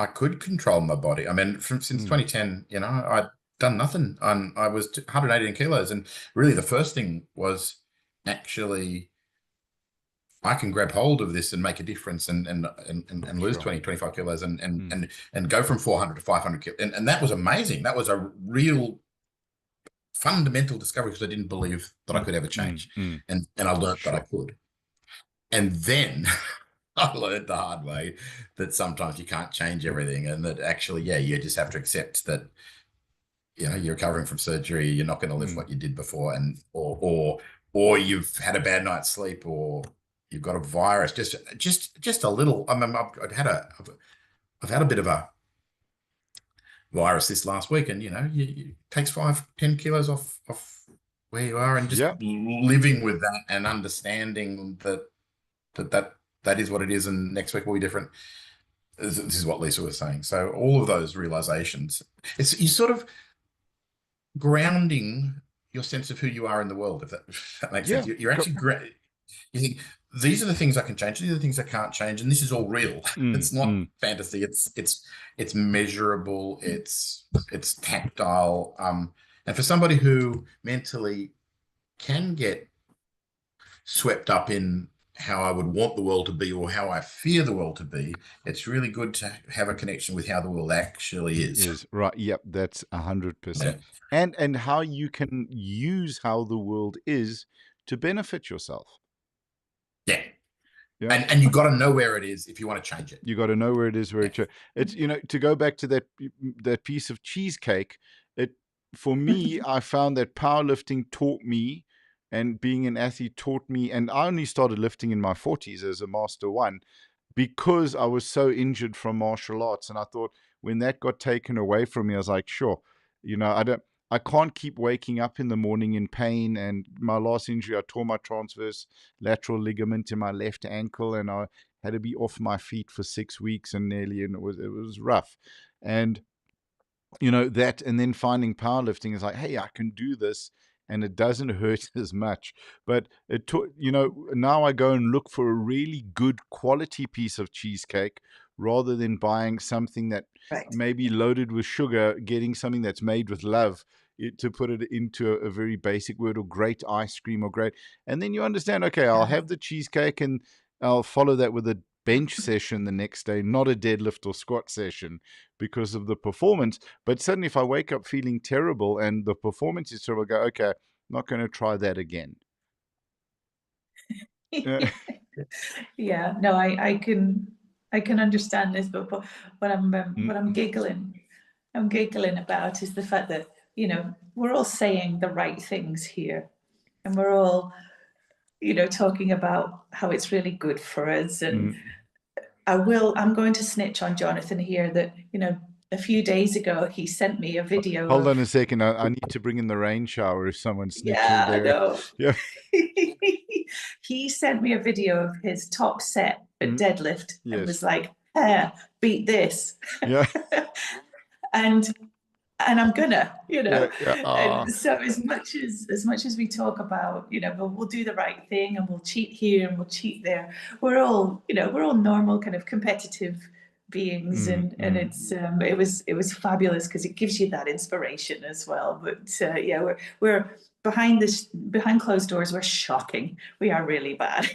could control my body. I mean, since 2010, I'd done nothing. I was 118 kilos, and really the first thing was actually I can grab hold of this and make a difference and lose 20, 25 kilos and go from 400 to 500 kilos. And that was amazing. That was a real fundamental discovery, because I didn't believe that I could ever change. And I learned that I could. And then I learned the hard way that sometimes you can't change everything, and that actually, you just have to accept that, you're recovering from surgery. You're not going to live what you did before, and or you've had a bad night's sleep, or you've got a virus, just a little. I mean, I've had a bit of a virus this last week, and it takes 5-10 kilos off where you are, and just living with that and understanding that is what it is, and next week will be different. This is what Lisa was saying. So all of those realizations, you sort of grounding your sense of who you are in the world, if that makes sense. You're actually you think, these are the things I can change, these are the things I can't change, and this is all real. It's not fantasy. It's measurable. It's tactile. And for somebody who mentally can get swept up in how I would want the world to be or how I fear the world to be, it's really good to have a connection with how the world actually is. Right. Yep. That's 100%. And how you can use how the world is to benefit yourself. Yeah. And you got to know where it is if you want to change it. You got to know where it is, it's, to go back to that piece of cheesecake, for me, I found that powerlifting taught me, and being an athlete taught me, and I only started lifting in my 40s as a Master 1 because I was so injured from martial arts. And I thought, when that got taken away from me, I was like, sure, I can't keep waking up in the morning in pain. And my last injury, I tore my transverse lateral ligament in my left ankle, and I had to be off my feet for 6 weeks and it was rough. And that, and then finding powerlifting is like, hey, I can do this, and it doesn't hurt as much. But now I go and look for a really good quality piece of cheesecake rather than buying something that may be loaded with sugar, getting something that's made with love, to put it into a very basic word, or great ice cream, or great. And then you understand, okay, I'll have the cheesecake and I'll follow that with a bench session the next day, not a deadlift or squat session, because of the performance. But suddenly if I wake up feeling terrible and the performance is terrible, I go, okay, I'm not going to try that again. Yeah, no, I can understand this, but what I'm giggling about is the fact that we're all saying the right things here, and we're all talking about how it's really good for us. And I'm going to snitch on Jonathan here that a few days ago he sent me a video. Hold on a second, I need to bring in the rain shower if someone's snitching there. No. Yeah. He sent me a video of his top set at deadlift and was like, beat this. Yeah. and I'm gonna, And so as much as we talk about, we'll do the right thing and we'll cheat here and we'll cheat there, we're all normal kind of competitive beings, and it's it was fabulous because it gives you that inspiration as well. But we're behind closed doors, we're shocking. We are really bad.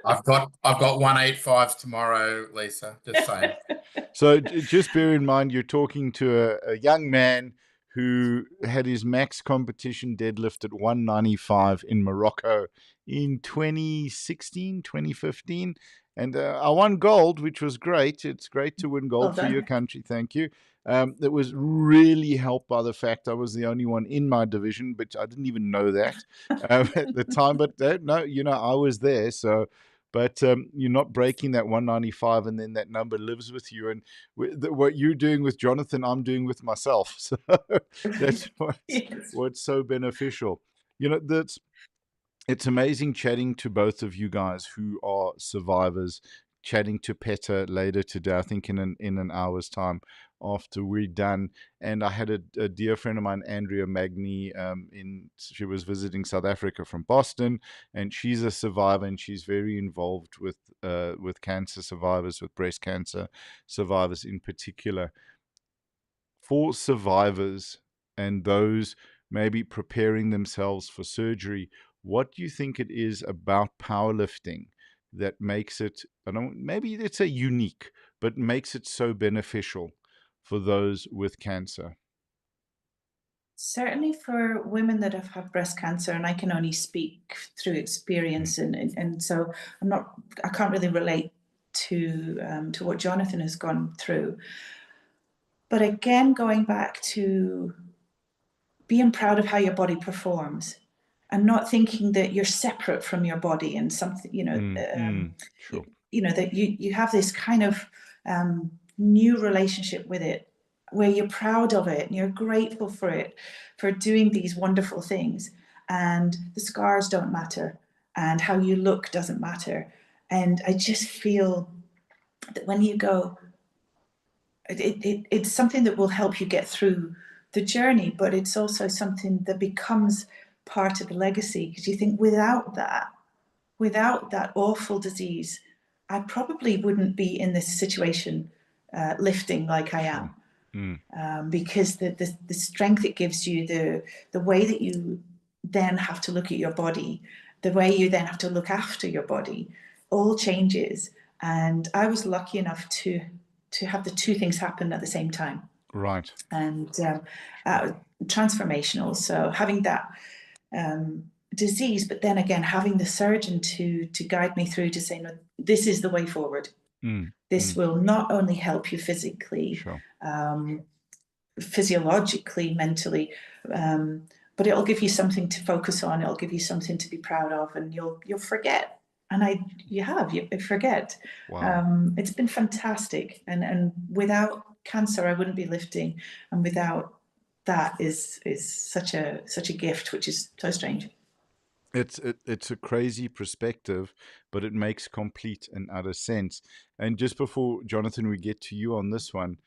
I've got 185 tomorrow, Lisa. Just saying. So just bear in mind, you're talking to a young man who had his max competition deadlift at 195 in Morocco in 2016, 2015. And I won gold, which was great. It's great to win gold Well for your done. country. Thank you. It was really helped by the fact I was the only one in my division, but I didn't even know that at the time. But no, you know, I was there. So, but you're not breaking that 195, and then that number lives with you. And what you're doing with Jonathan, I'm doing with myself. So that's Yes. what's so beneficial. You know, it's amazing chatting to both of you guys who are survivors, chatting to Petter later today, I think in an hour's time after we're done. And I had a dear friend of mine, Andrea Magni, she was visiting South Africa from Boston, and she's a survivor, and she's very involved with cancer survivors, with breast cancer survivors in particular. For survivors and those maybe preparing themselves for surgery, what do you think it is about powerlifting that makes it, maybe it's a unique, but makes it so beneficial for those with cancer? Certainly for women that have had breast cancer, and I can only speak through experience, and so I can't really relate to what Jonathan has gone through. But again, going back to being proud of how your body performs, and not thinking that you're separate from your body and something, Sure. you know, that you have this kind of new relationship with it, where you're proud of it and you're grateful for it, for doing these wonderful things. And the scars don't matter, and how you look doesn't matter. And I just feel that when you go, it's something that will help you get through the journey, but it's also something that becomes part of the legacy, because you think without that awful disease, I probably wouldn't be in this situation lifting like I am. Because the strength it gives you, the way that you then have to look at your body, the way you then have to look after your body, all changes. And I was lucky enough to have the two things happen at the same time. Right. And transformational. So having that disease, but then again having the surgeon to guide me through, to say, no, this is the way forward. This will not only help you physically, Sure. Physiologically, mentally, but it'll give you something to focus on. It'll give you something to be proud of, and you'll forget. And you forget. Wow. It's been fantastic, and without cancer I wouldn't be lifting, and without that is such a gift, which is so strange. It's a crazy perspective, but it makes complete and utter sense. And just before, Jonathan, we get to you on this one,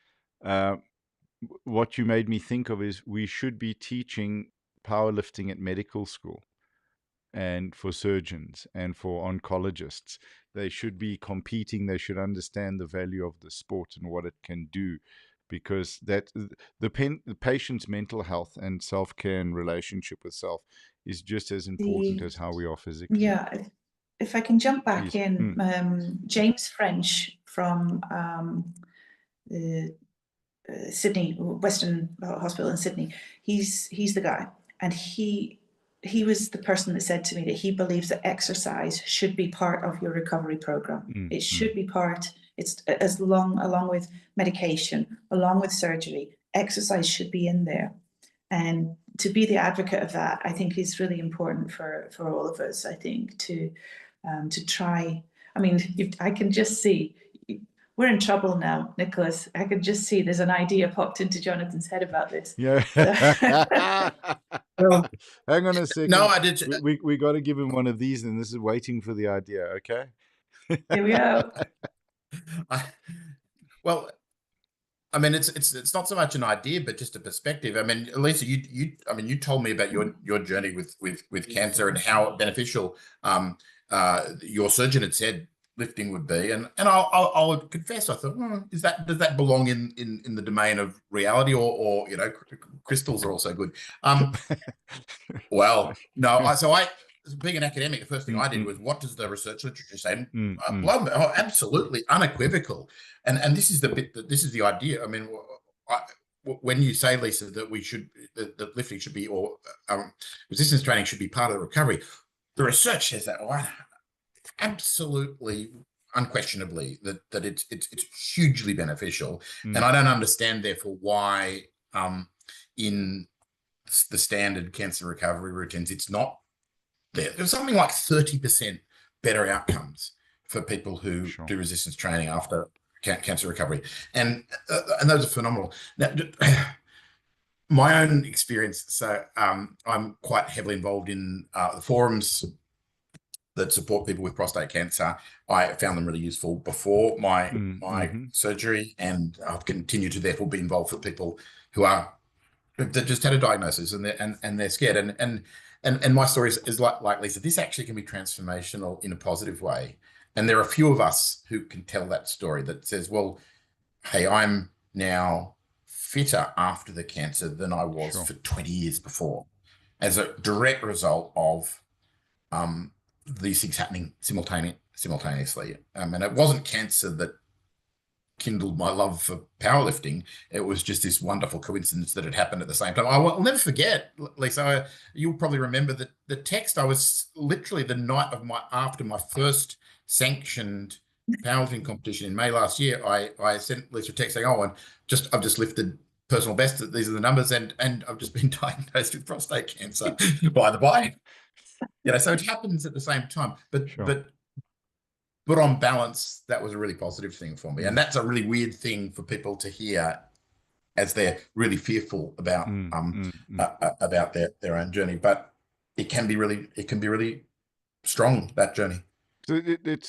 what you made me think of is we should be teaching powerlifting at medical school, and for surgeons and for oncologists. They should be competing. They should understand the value of the sport and what it can do, because that the patient's mental health and self-care and relationship with self is just as important as how we are physically. Yeah, if I can jump back Please. in, James French from the Sydney Western Hospital in Sydney, he's the guy, and he was the person that said to me that he believes that exercise should be part of your recovery program. It should be part. It's along with medication, along with surgery, exercise should be in there. And to be the advocate of that, I think is really important for all of us. I think to try. I mean, I can just see we're in trouble now, Nicholas. I can just see there's an idea popped into Jonathan's head about this. Yeah. Hang on a second. No, I did. We got to give him one of these, and this is waiting for the idea. Okay. Here we go. Well, I mean, it's not so much an idea, but just a perspective. I mean, Lisa, you told me about your journey with cancer and how beneficial your surgeon had said lifting would be, and I'll confess, I thought, does that belong in the domain of reality, or crystals are also good. Well, no, so being an academic, the first thing I did was, what does the research literature say? Absolutely unequivocal. And this is the bit this is the idea. I mean, when you say, Lisa, that that lifting should be, or resistance training should be part of the recovery, the research says that. Absolutely unquestionably that it's hugely beneficial. And I don't understand therefore why in the standard cancer recovery routines it's not there. There's something like 30% better outcomes for people who do resistance training after cancer recovery, and those are phenomenal. Now, my own experience, so I'm quite heavily involved in the forums that support people with prostate cancer. I found them really useful before my surgery, and I've continued to therefore be involved for people who are that just had a diagnosis and they're scared. And my story is like Lisa. This actually can be transformational in a positive way. And there are a few of us who can tell that story that says, well, hey, I'm now fitter after the cancer than I was for 20 years before, as a direct result of these things happening simultaneously. And it wasn't cancer that kindled my love for powerlifting. It was just this wonderful coincidence that it happened at the same time. I'll never forget, Lisa, you'll probably remember that the text, I was literally the night of after my first sanctioned powerlifting competition in May last year, I sent Lisa a text saying, oh, I've just lifted personal best. These are the numbers, and I've just been diagnosed with prostate cancer, by the by. So it happens at the same time. But on balance, that was a really positive thing for me. And that's a really weird thing for people to hear as they're really fearful about about their own journey. But it can be really strong, that journey. So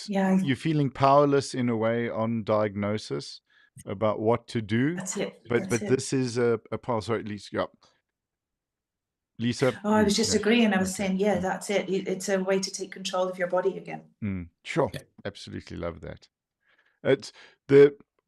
you're feeling powerless in a way on diagnosis about what to do. That's it. But this is a part. Sorry, Lisa. Oh, I was just agreeing. I was saying, that's it. It's a way to take control of your body again. Sure. Yeah. Absolutely love that. It's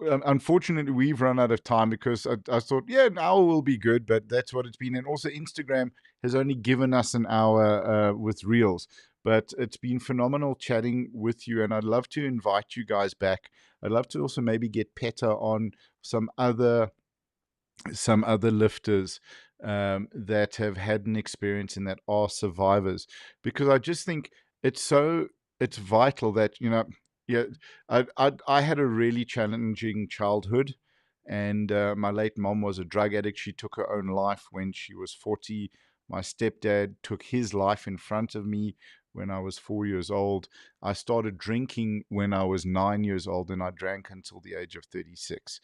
unfortunately, we've run out of time because I thought, an hour will be good, but that's what it's been. And also Instagram has only given us an hour with Reels. But it's been phenomenal chatting with you, and I'd love to invite you guys back. I'd love to also maybe get Petter on some other lifters that have had an experience and that are survivors, because I just think it's vital that, I had a really challenging childhood, and my late mom was a drug addict. She took her own life when she was 40. My stepdad took his life in front of me when I was 4 years old. I started drinking when I was 9 years old, and I drank until the age of 36.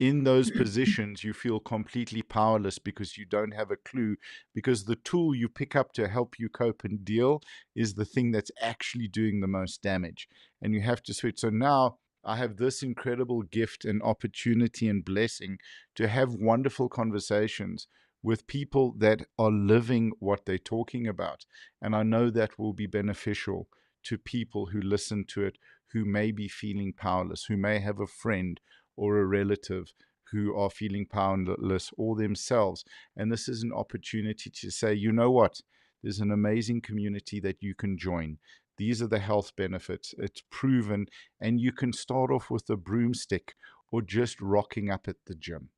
In those positions, you feel completely powerless because you don't have a clue, because the tool you pick up to help you cope and deal is the thing that's actually doing the most damage. And you have to switch. So now I have this incredible gift and opportunity and blessing to have wonderful conversations with people that are living what they're talking about. And I know that will be beneficial to people who listen to it, who may be feeling powerless, who may have a friend or a relative who are feeling powerless, or themselves. And this is an opportunity to say, you know what? There's an amazing community that you can join. These are the health benefits. It's proven. And you can start off with a broomstick or just rocking up at the gym,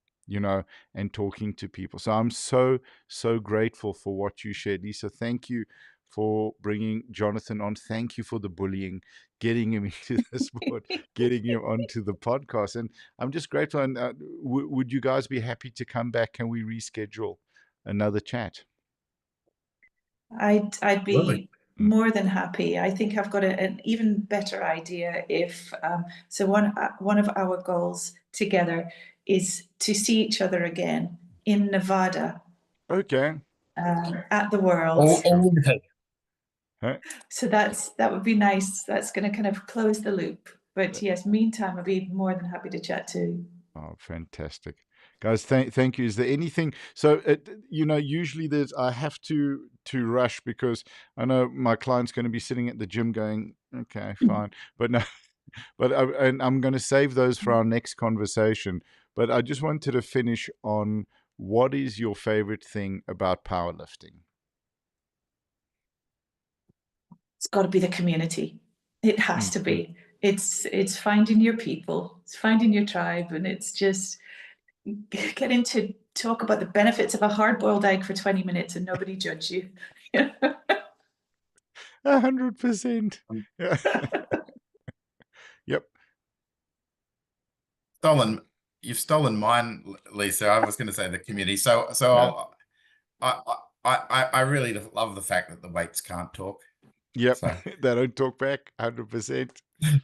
and talking to people. So I'm so grateful for what you shared. Lisa, thank you for bringing Jonathan on. Thank you for the bullying, getting him into the sport, getting him onto the podcast. And I'm just grateful. And would you guys be happy to come back? Can we reschedule another chat? I'd be more than happy. I think I've got an even better idea. If so, one of our goals together is to see each other again in Nevada. Okay. At the World. Huh? So that would be nice. That's going to kind of close the loop. But yes, meantime, I'd be more than happy to chat too. Oh, fantastic. Guys, thank you. Is there anything? So, usually I have to rush because I know my client's going to be sitting at the gym going, okay, fine. But no, and I'm going to save those for our next conversation. But I just wanted to finish on, what is your favorite thing about powerlifting? It's got to be the community. It has to be. It's finding your people, it's finding your tribe, and it's just getting to talk about the benefits of a hard-boiled egg for 20 minutes and nobody judge you. 100%. Yep. You've stolen mine, Lisa. I was going to say the community. So No. I really love the fact that the weights can't talk. Yep. So. They don't talk back 100%.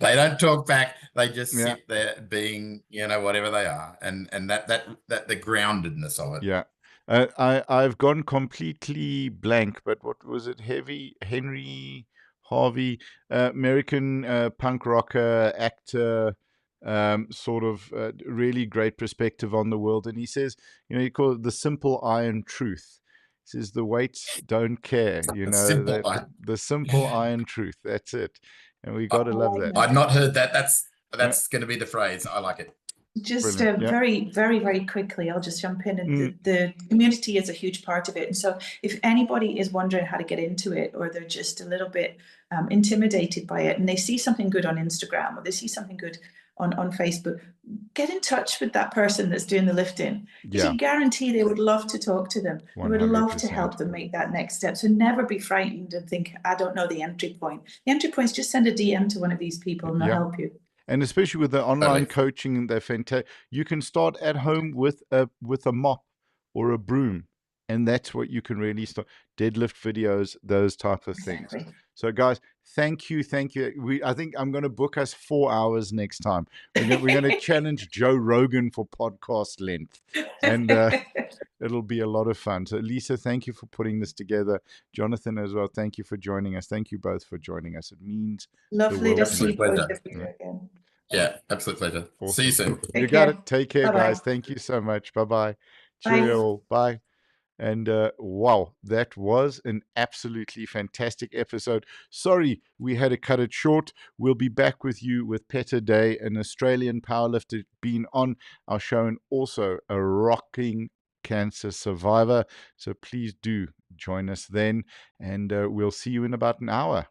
They don't talk back. They just sit there being, whatever they are, and that the groundedness of it. Yeah. I've gone completely blank, but what was it? Henry Harvey, American punk rocker, actor, sort of really great perspective on the world. And he says, he called it the simple iron truth. He says the weights don't care, the simple iron truth. That's it. And we got to love that. I'd not heard that. That's going to be the phrase. I like it. Just very, very, very quickly, I'll just jump in. And the community is a huge part of it. And so if anybody is wondering how to get into it, or they're just a little bit intimidated by it, and they see something good on Instagram, or they see something good on Facebook, get in touch with that person that's doing the lifting. Because you guarantee they would love to talk to them. 100%. They would love to help them make that next step. So never be frightened and think, I don't know the entry point. The entry point is just send a DM to one of these people and they'll help you. And especially with the online coaching, they're fantastic. You can start at home with a mop or a broom, and that's what you can really start. Deadlift videos, those type of things. So, guys, thank you. I think I'm going to book us 4 hours next time. We're going to challenge Joe Rogan for podcast length, and it'll be a lot of fun. So, Lisa, thank you for putting this together. Jonathan as well, thank you for joining us. Thank you both for joining us. It means lovely to see you again. Yeah, absolute pleasure. Awesome. See you soon. You got it. Take care, guys. Thank you so much. Bye-bye. Cheerio. Bye. And wow, that was an absolutely fantastic episode. Sorry, we had to cut it short. We'll be back with you with Petter Day, an Australian powerlifter, been on our show, and also a rocking cancer survivor. So please do join us then, and we'll see you in about an hour.